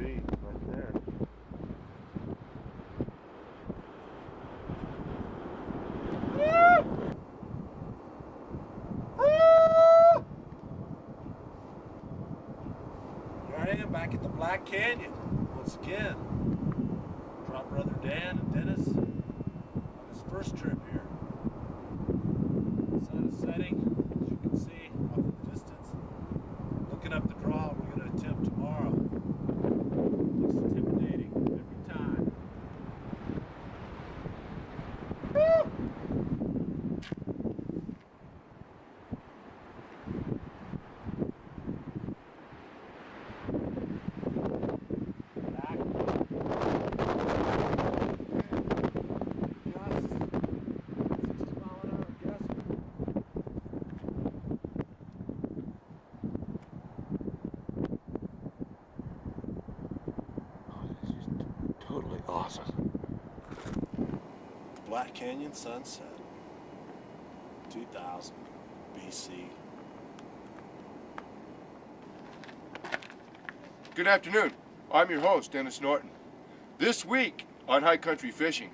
be right there. Here I am back at the Black Canyon once again. Drop brother Dan and Dennis on his first trip here. Sun is setting, as you can see off in the distance. Looking up the draw we're going to attempt tomorrow. Looks intimidating every time. Back. Just 60 mile an hour gust. Oh, this is totally awesome. Black Canyon sunset, 2000 BC. Good afternoon. I'm your host, Dennis Norton. This week on High Country Fishing,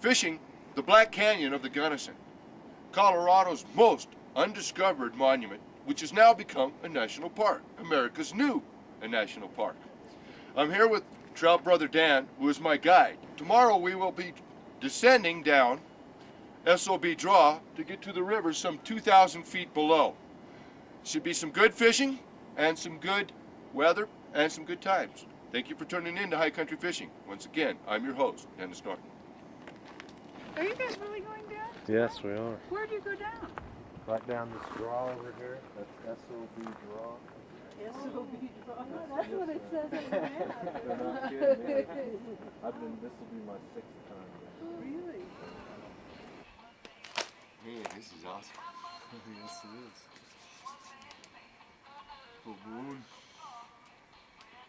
fishing the Black Canyon of the Gunnison, Colorado's most undiscovered monument, which has now become a national park, America's new national park. I'm here with Trout Brother Dan, who is my guide. Tomorrow we will be descending down SOB Draw to get to the river some 2,000 feet below. Should be some good fishing and some good weather and some good times. Thank you for tuning in to High Country Fishing. Once again, I'm your host, Dennis Norton. Are you guys really going down? Yes, we are. Where do you go down? Right down this draw over here. That's SOB draw. S.O.B. That's what it says on the map. Not kidding, man. This will be my 6th time there. Really? Man, this is awesome. Yes, it is. Full moon.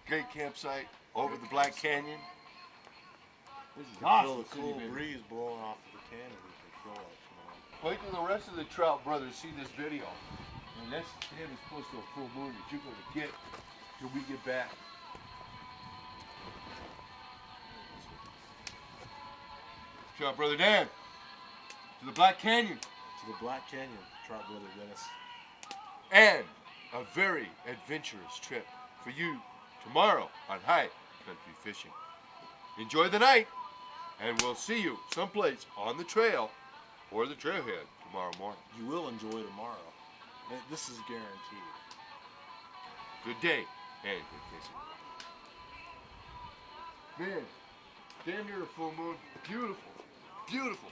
Great campsite over the Black Canyon. This is awesome. Feel the cool breeze blowing off of the canyon. We can feel that tomorrow. Wait till the rest of the Trout brothers see this video. And that's damn as close to a full moon that you're going to get till we get back. Trout Brother Dan, to the Black Canyon. To the Black Canyon, Trout Brother Dennis. And a very adventurous trip for you tomorrow on High Country Fishing. Enjoy the night, and we'll see you someplace on the trail or the trailhead tomorrow morning. You will enjoy tomorrow. This is guaranteed. Good day and good fishing. Man, damn near a full moon. Beautiful, beautiful.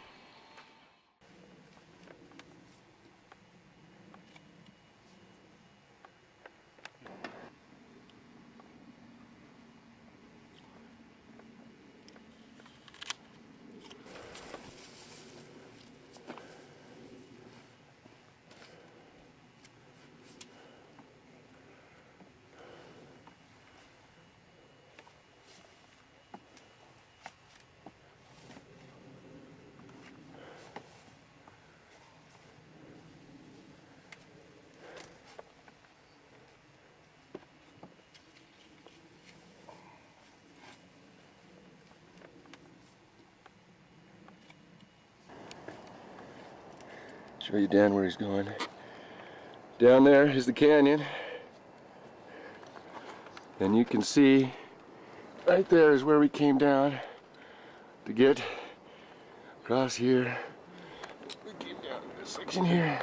Show you Dan where he's going. Down there is the canyon. And you can see right there is where we came down to get across here. We came down to this section here.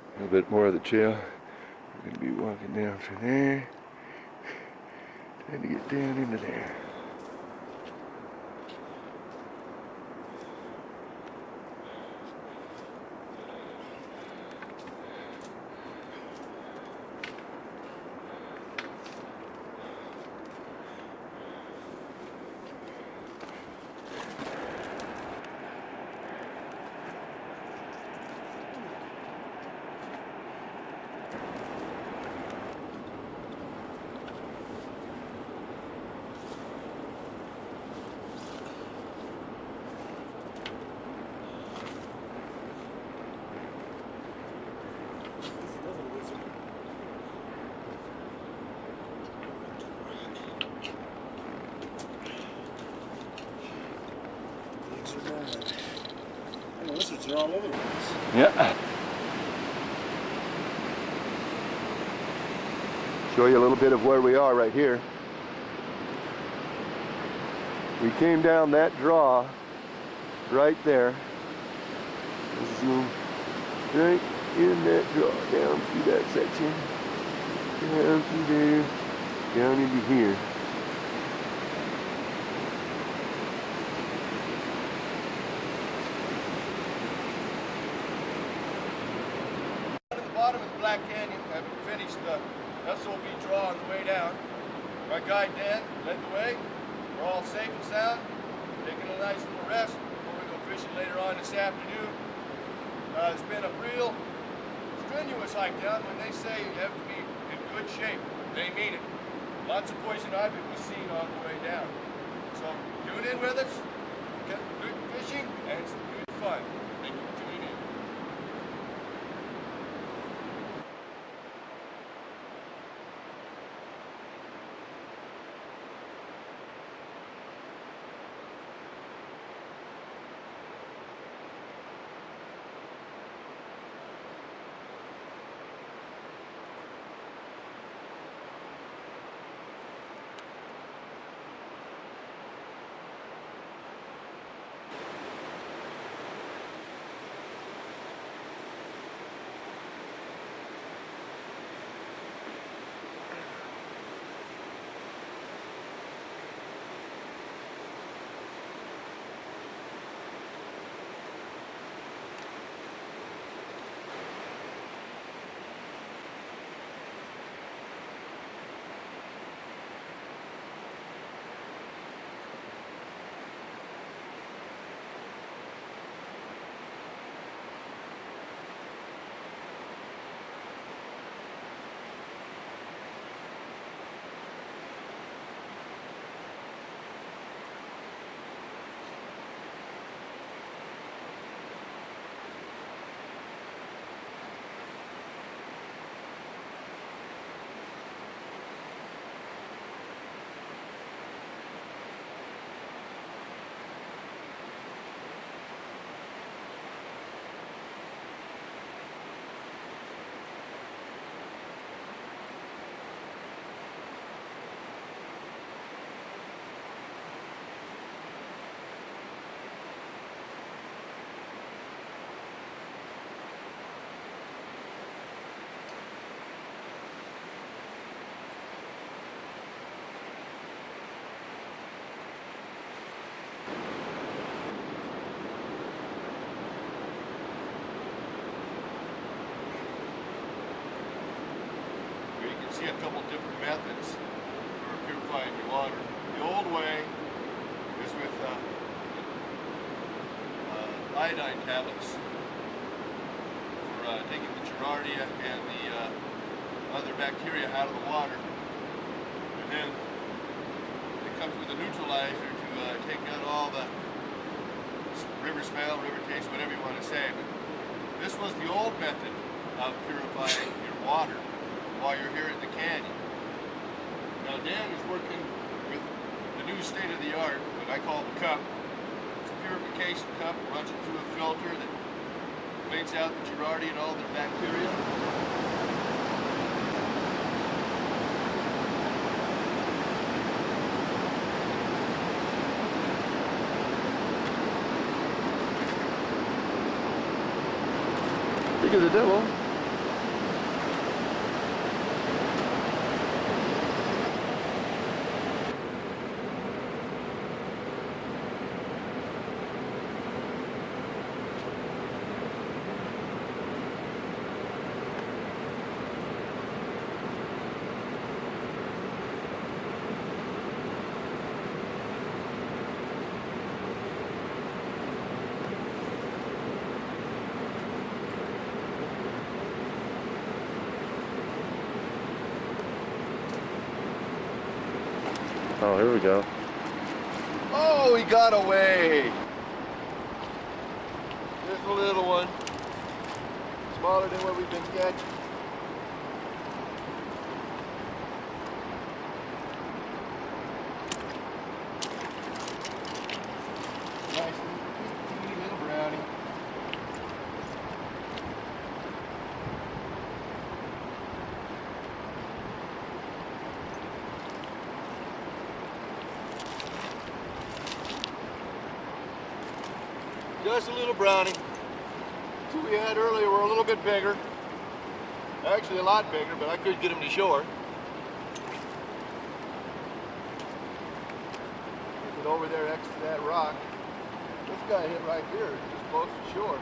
A little bit more of the trail. We're going to be walking down from there, trying to get down into there. And the lizards are all over the place. Yeah. Show you a little bit of where we are right here. We came down that draw right there. Zoom right in that draw, down through that section, down through there, down into here. At the bottom of the Black Canyon, having finished the SOB draw on the way down, my guide Dan led the way. We're all safe and sound, taking a nice little rest before we go fishing later on this afternoon. It's been a real strenuous hike down. When they say you have to be in good shape, they mean it. Lots of poison ivy was seen on the way down. So tune in with us, get good fishing, and some good fun. Thank you for tuning in. See a couple different methods for purifying your water. The old way is with iodine tablets for taking the Giardia and the other bacteria out of the water. And then it comes with a neutralizer to take out all the river smell, river taste, whatever you want to say. But this was the old method of purifying your water while you're here at the canyon. Now Dan is working with the new state-of-the-art, what I call the cup. It's a purification cup, runs it through a filter that cleans out the Giardia and all their bacteria. Big as a devil. Oh, here we go. Oh, he got away. There's a little one. Smaller than what we've been catching. Nice. Just a little brownie. The two we had earlier were a little bit bigger. Actually a lot bigger, but I couldn't get them to shore. Get over there next to that rock. This guy hit right here, just close to shore.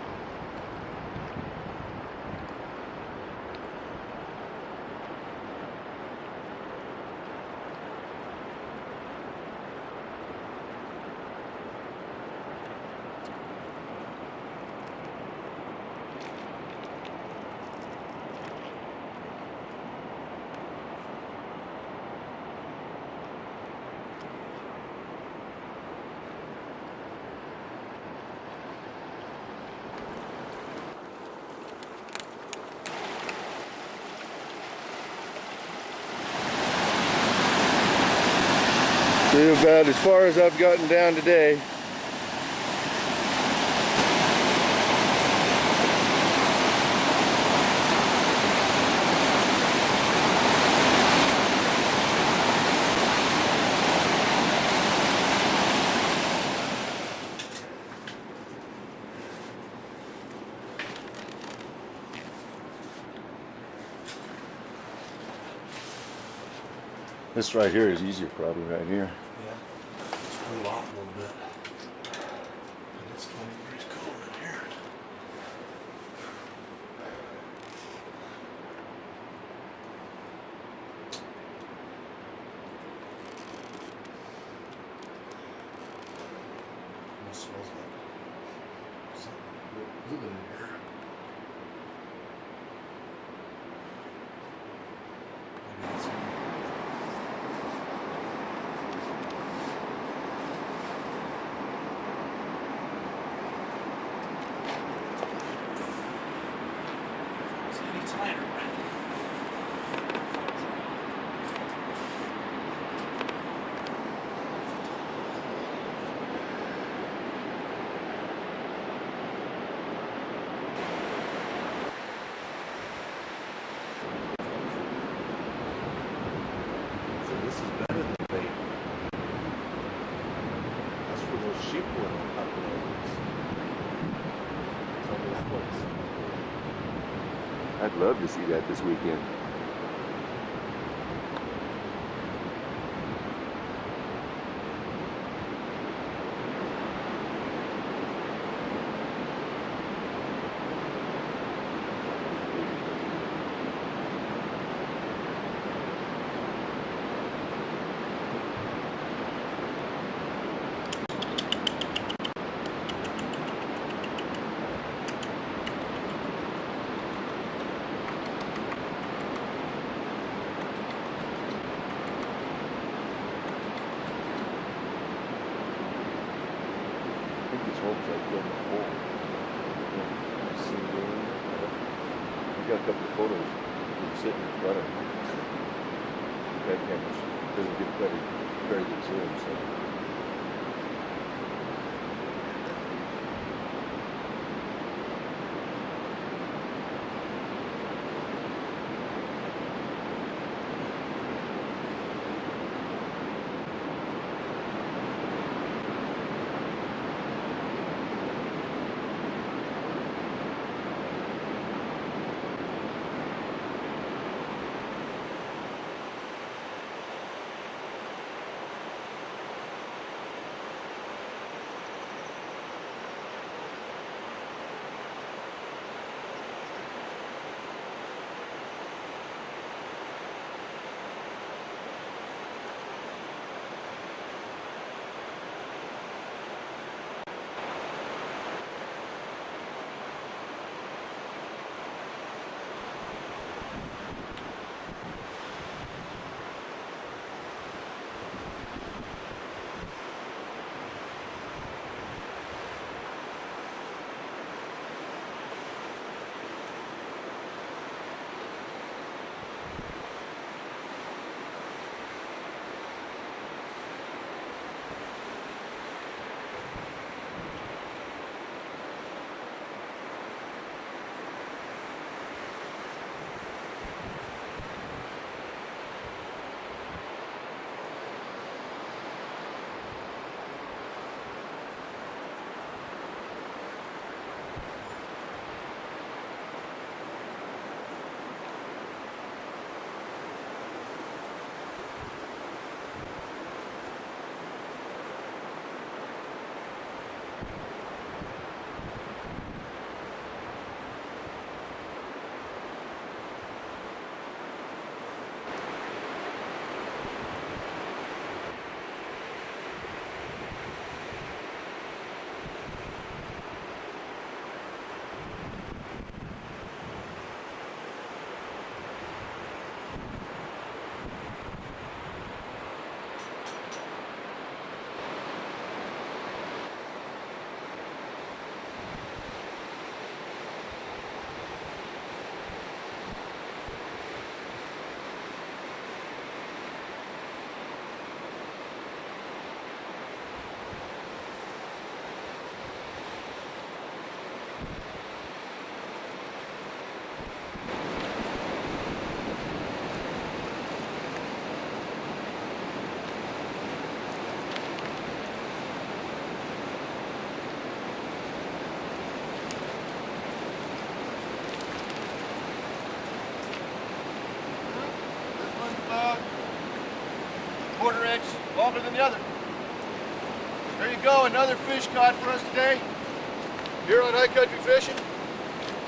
About as far as I've gotten down today. This right here is easier, probably right here. Cool off a little bit. And it's 20 degrees cold in here. It smells like something living in here. Maybe it's I'd love to see that this weekend. Got a couple of photos of him sitting in front of him. That camera doesn't get very good zoom, so. legs longer than the other. There you go, another fish caught for us today here on High Country Fishing.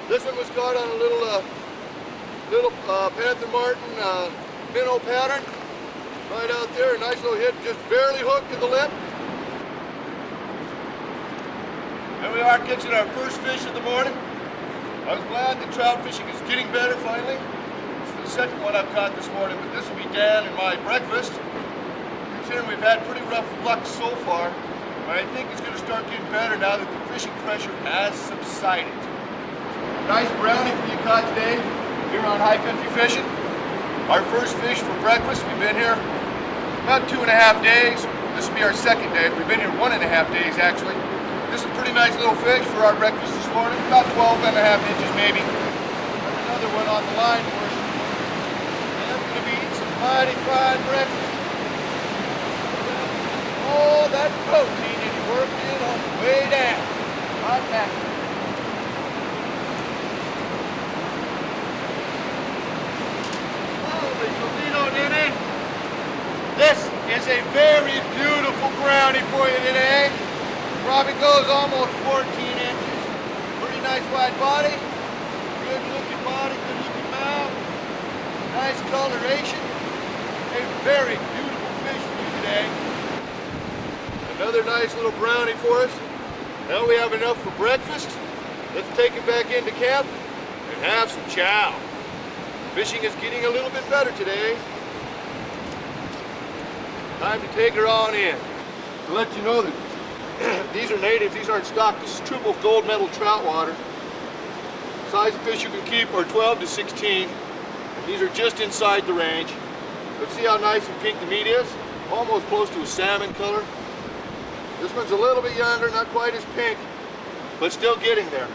This one was caught on a little Panther Martin minnow pattern right out there. A nice little hit, just barely hooked to the lip. There we are, catching our first fish of the morning. I was glad that trout fishing is getting better finally. This is the second one I've caught this morning, but this will be Dan and my breakfast. Considering we've had pretty rough luck so far, but I think it's going to start getting better now that the fishing pressure has subsided. Nice brownie for you caught today here on High Country Fishing. Our first fish for breakfast. We've been here about 2.5 days. This will be our second day. We've been here 1.5 days actually. This is a pretty nice little fish for our breakfast this morning, about 12.5 inches maybe. Another one on the line for us. And I'm going to be eating some mighty fine breakfast. All that protein is worked in on the way down. Right back. Holy Toledo, Nene. This is a very beautiful brownie for you today. Probably goes almost 14 inches. Pretty nice wide body. Good looking body, good looking mouth. Nice coloration. A very beautiful fish for you today. Another nice little brownie for us. Now we have enough for breakfast. Let's take it back into camp and have some chow. Fishing is getting a little bit better today. Time to take her on in. To let you know that these are native, these aren't stocked. This is triple gold medal trout water. Size of fish you can keep are 12 to 16. And these are just inside the range. Let's see how nice and pink the meat is. Almost close to a salmon color. This one's a little bit younger, not quite as pink, but still getting there.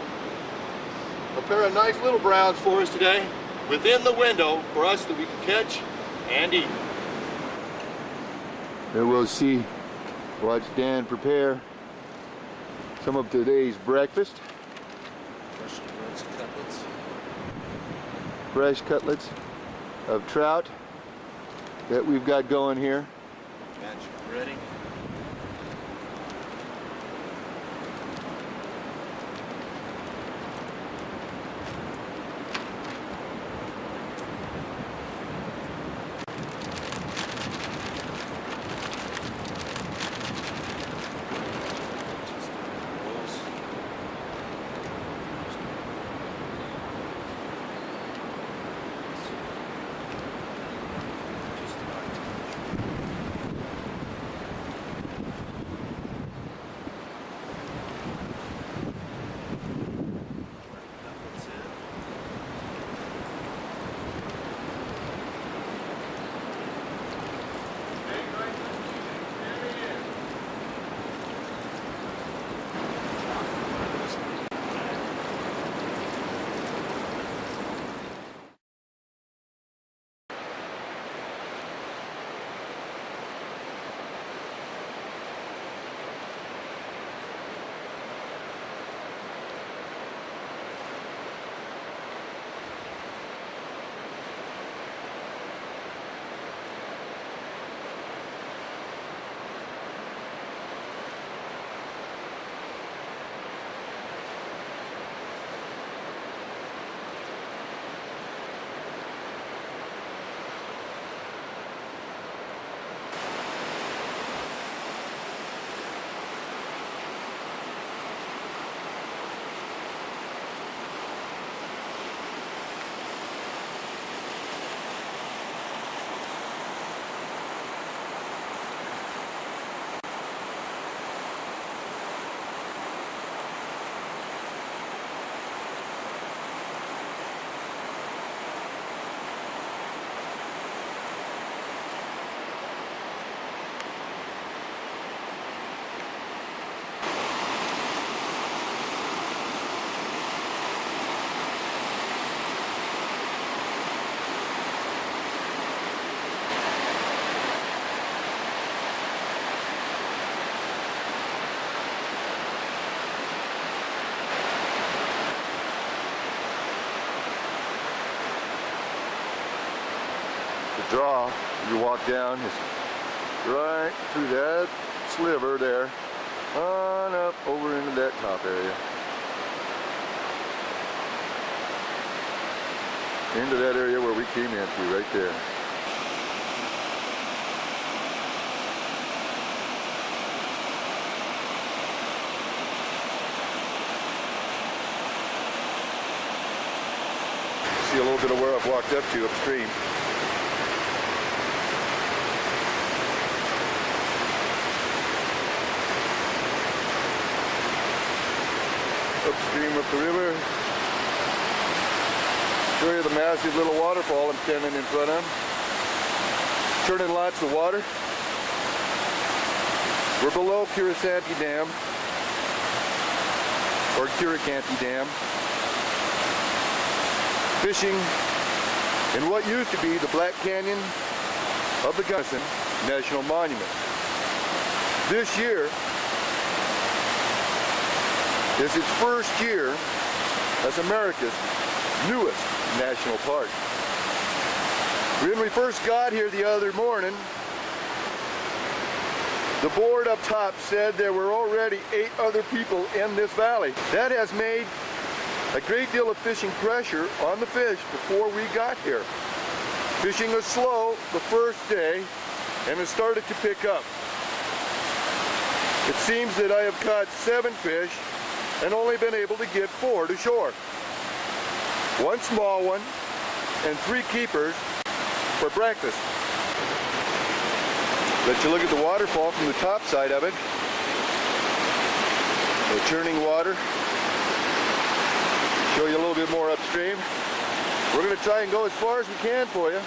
A pair of nice little browns for us today, within the window for us that we can catch and eat. There we'll see, watch Dan prepare some of today's breakfast. Fresh cutlets of trout that we've got going here. Magic ready. Draw, you walk down, is right through that sliver there, on up over into that top area. Into that area where we came into, right there. See a little bit of where I've walked up to upstream. Upstream of the river. Show you the massive little waterfall I'm standing in front of. Turning lots of water. We're below Curisanti Dam, or Curicanti Dam. Fishing in what used to be the Black Canyon of the Gunnison National Monument. This year is its first year as America's newest national park. When we first got here the other morning, the board up top said there were already 8 other people in this valley. That has made a great deal of fishing pressure on the fish before we got here. Fishing was slow the first day and it started to pick up. It seems that I have caught 7 fish and only been able to get 4 to shore. 1 small one and 3 keepers for breakfast. Let you look at the waterfall from the top side of it. The churning water. Show you a little bit more upstream. We're going to try and go as far as we can for you.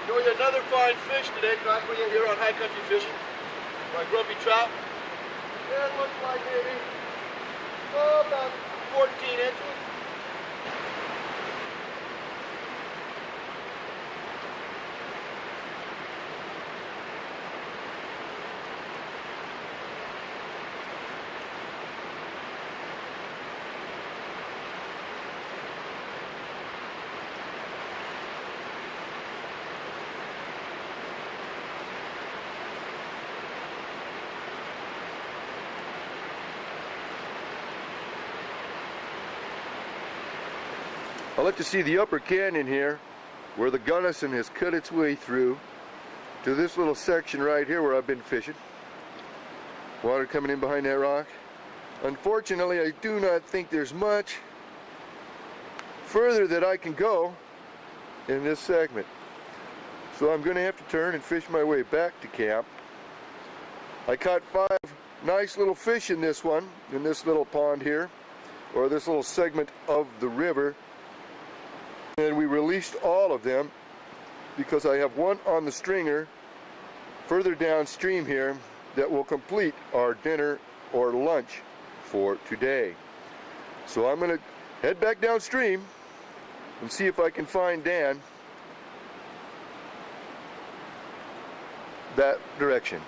Show you another fine fish today, caught for you here on High Country Fishing. My grumpy trout. It looks like maybe about 14 inches. I'll let you see the upper canyon here where the Gunnison has cut its way through to this little section right here where I've been fishing. Water coming in behind that rock. Unfortunately, I do not think there's much further that I can go in this segment. So I'm going to have to turn and fish my way back to camp. I caught 5 nice little fish in this one, in this little pond here, or this little segment of the river. And we released all of them because I have one on the stringer further downstream here that will complete our dinner or lunch for today. So I'm going to head back downstream and see if I can find Dan that direction.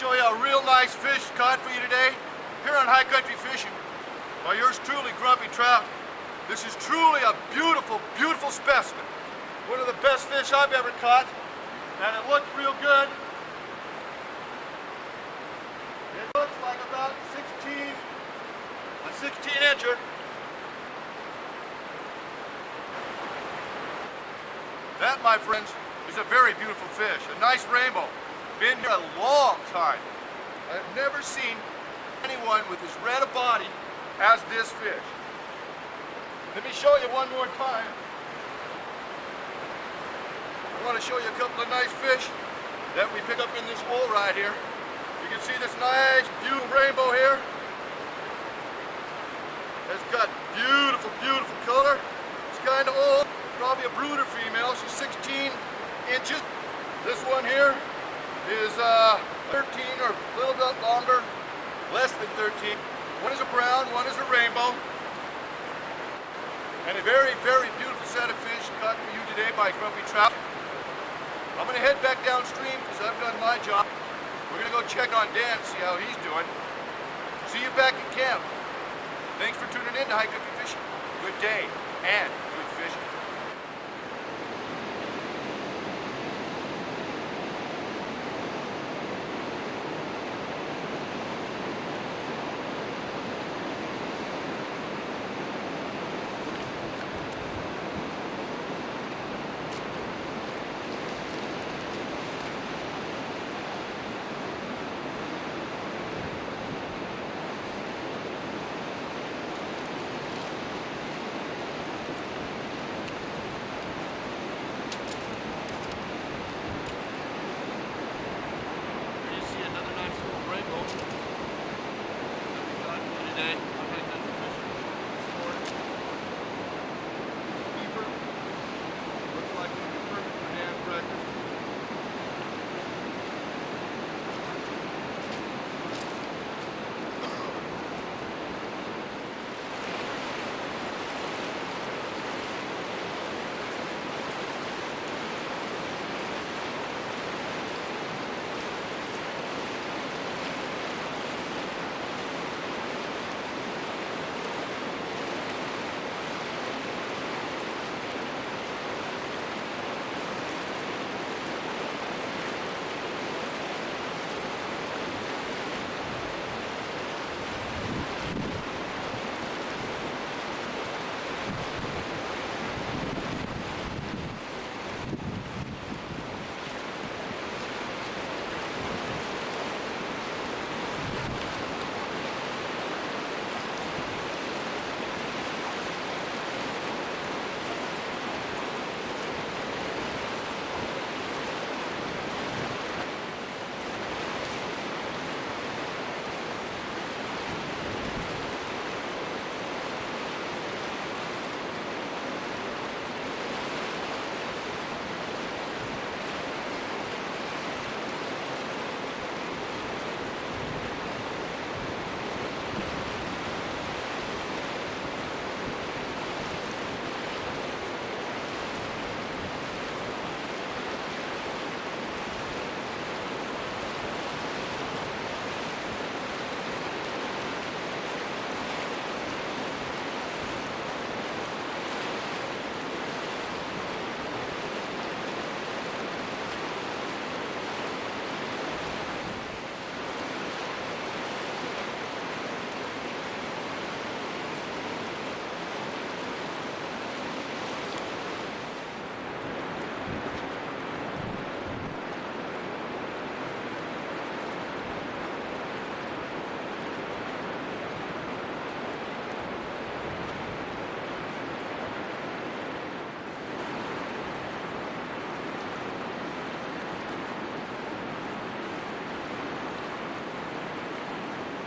show you a real nice fish caught for you today here on High Country Fishing by yours truly, Grumpy Trout. This is truly a beautiful, beautiful specimen. One of the best fish I've ever caught, and it looked real good. It looks like about a 16-incher. That, my friends, is a very beautiful fish, a nice rainbow. Been here a long time. I've never seen anyone with as red a body as this fish. Let me show you one more time. I want to show you a couple of nice fish that we pick up in this hole right here. You can see this nice, beautiful rainbow here. It's got beautiful, beautiful color. It's kind of old, probably a brooder female. She's 16 inches. This one here is 13 or a little bit longer, less than 13. One is a brown, one is a rainbow. And a very, very beautiful set of fish caught for you today by Grumpy Trout. I'm going to head back downstream because I've done my job. We're going to go check on Dan, see how he's doing. See you back at camp. Thanks for tuning in to High Country Fishing. Good day and good fishing.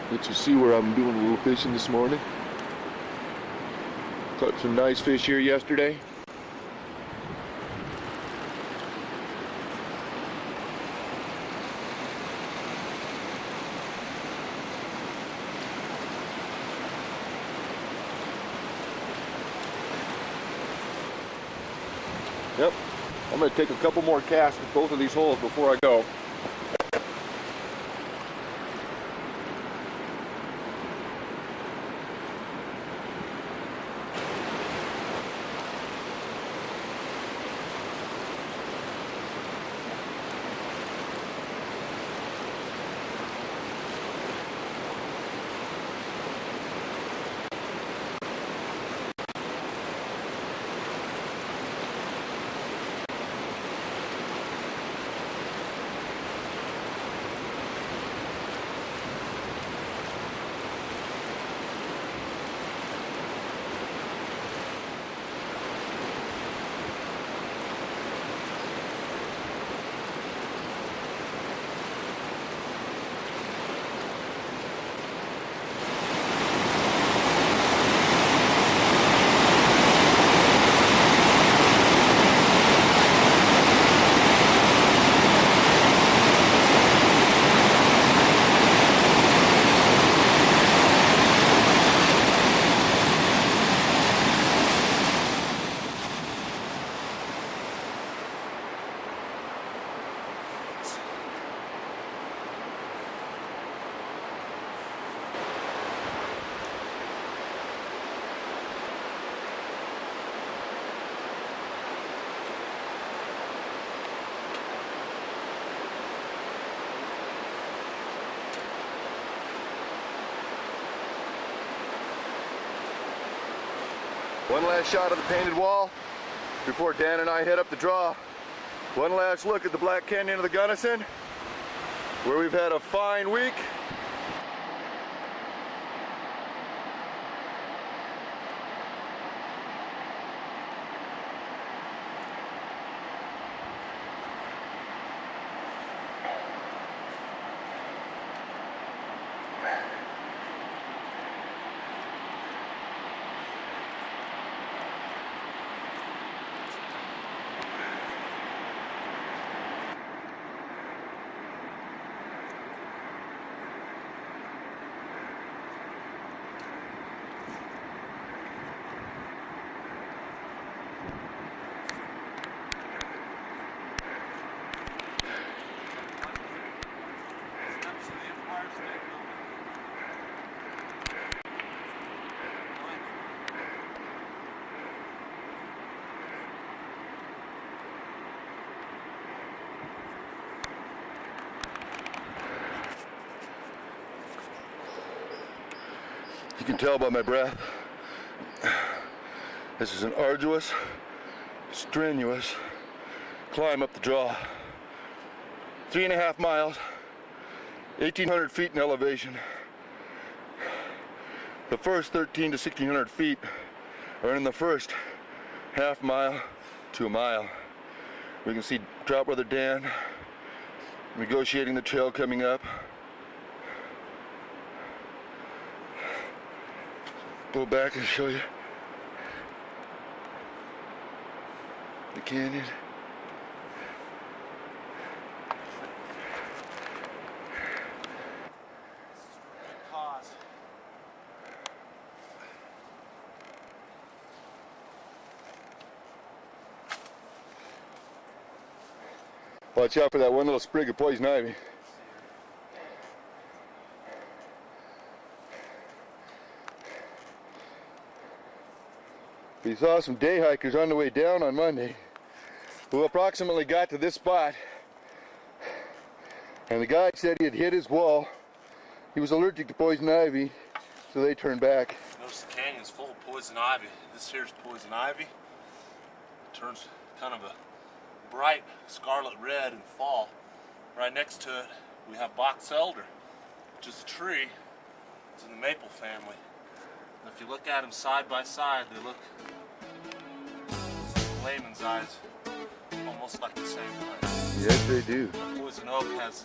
Let you see where I'm doing a little fishing this morning. Caught some nice fish here yesterday. Yep, I'm going to take a couple more casts at both of these holes before I go. One last shot of the painted wall before Dan and I head up the draw. One last look at the Black Canyon of the Gunnison, where we've had a fine week. You can tell by my breath, this is an arduous, strenuous climb up the draw. 3.5 miles, 1,800 feet in elevation. The first 1,300 to 1,600 feet are in the first half mile to a mile. We can see Trout Brother Dan negotiating the trail coming up. Go back and show you the canyon. Watch out for that one little sprig of poison ivy. We saw some day hikers on the way down on Monday who approximately got to this spot, and the guy said he had hit his wall. He was allergic to poison ivy, so they turned back. Notice the canyon's full of poison ivy. This here's poison ivy. It turns kind of a bright scarlet red in fall. Right next to it we have box elder, which is a tree. It's in the maple family. And if you look at them side by side, they look, in layman's eyes, almost like the same plant. Yes, they do. Poison oak has